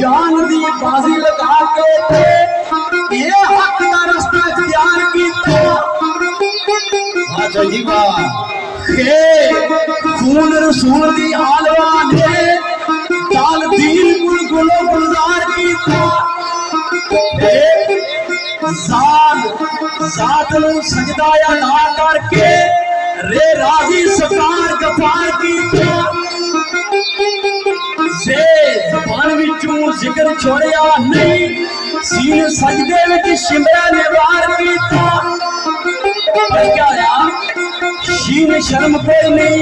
जान दी बाजी लगा के ये हक का रास्ता इख्तियार किया। अच्छा जी वाह। खून रसूल दी आलवान है ताल दीन गुलो गुलजार किया। जात नू सजदा अदा करके रे राजी सरकार गफार किया। ज़बान विचों जिक्र छोड़िया नहीं सीने सजदे विच शिमरा ने वार किया। क्या आया शीन शर्म कोई नहीं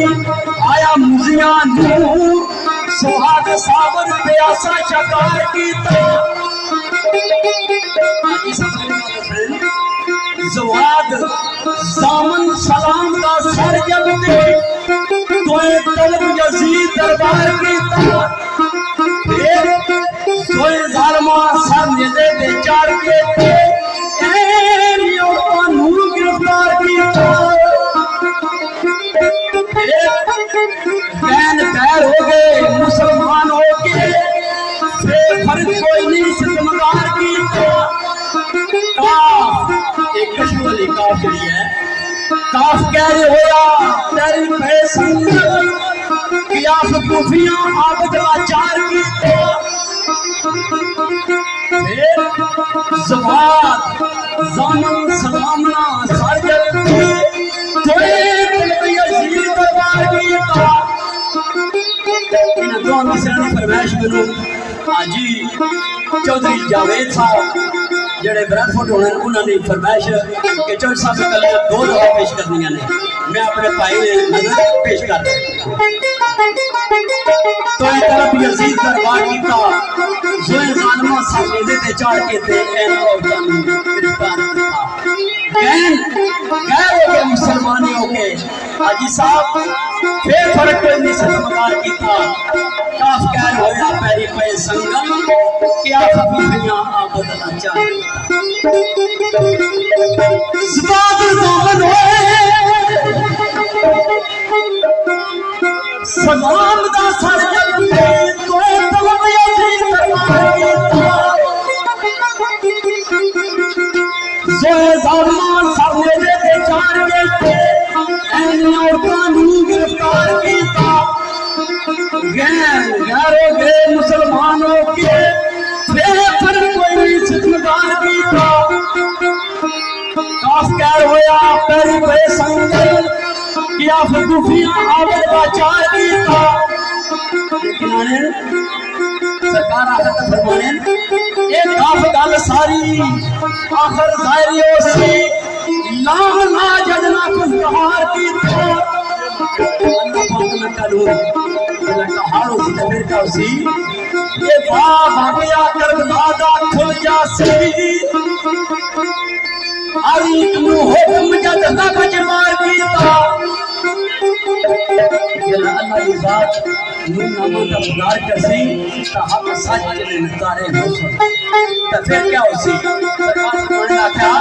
आया मुजिया नू सुहाग साबर प्यासा शकार किया। जवाद सामन सलाम का सर जब दे तो तलब यजीद दरबार किया। जालमा सर निजे दे चार के गिरफ्तार किया। बैन पैर हो गए मुसलमान हो गए फर्क कोई नहीं सितमगार किया। एक कशु वाली काफ जड़ी है काफ कह रहे होया तेरी पैसन कियाफ कूफियां आबद लाचार किया। ज़वाद ज़ामन सलामना साजल थोड़े यजीद दरबार किया। इन दोनों मसलों की फरमाइश करूं हाजी चौधरी जावेद साहब जेड़े ब्रैडफोर्ड होने उन्होंने फरमाइश कि चौधरी साहब से कल दो दफा पेश करनी ने मैं अपने भाई ने नजर पेश कर तो एक तरफ यजीद दरबार किया जोए जालिमा सामने ते चढ़ के ते इन औरतां नूं गिरफ्तार किया। गैर हो गए मुसलमान हो गए हाजी साहब फिर फर्क कोई नहीं सतमगार किया। काफ गैर होया पैरी पे संगल क्या फकीफियां आबद लाचार सलाम दा सर जब तो तलब यजीद दरबार किया। जोए जालिमा सामने दे चार के ऐन औरतां नूं गिरफ्तार किया। गैर हो गए मुसलमान हो के फिर कोई नहीं सितमगार किया। काफ गैर होया पैरी पे संगल किया फकूफियां आबद लाचार किया। लेकिन सरकार आखिर फरमाने एक काफ गल सारी आखिर जायरी हो सी लाम ना जजना कुछ कहार किया। अल्लाह पाक ने कलू कहारो सी ते फिर का सी ये वाह भागया करबला दा खुल जासी अली नू हुक्म जद तक मार किया। अल्लाह की बात नूं नामा का सुधार करसी ता हक सच के नितारे हो तो फिर क्या होसी सरकार ने आख्या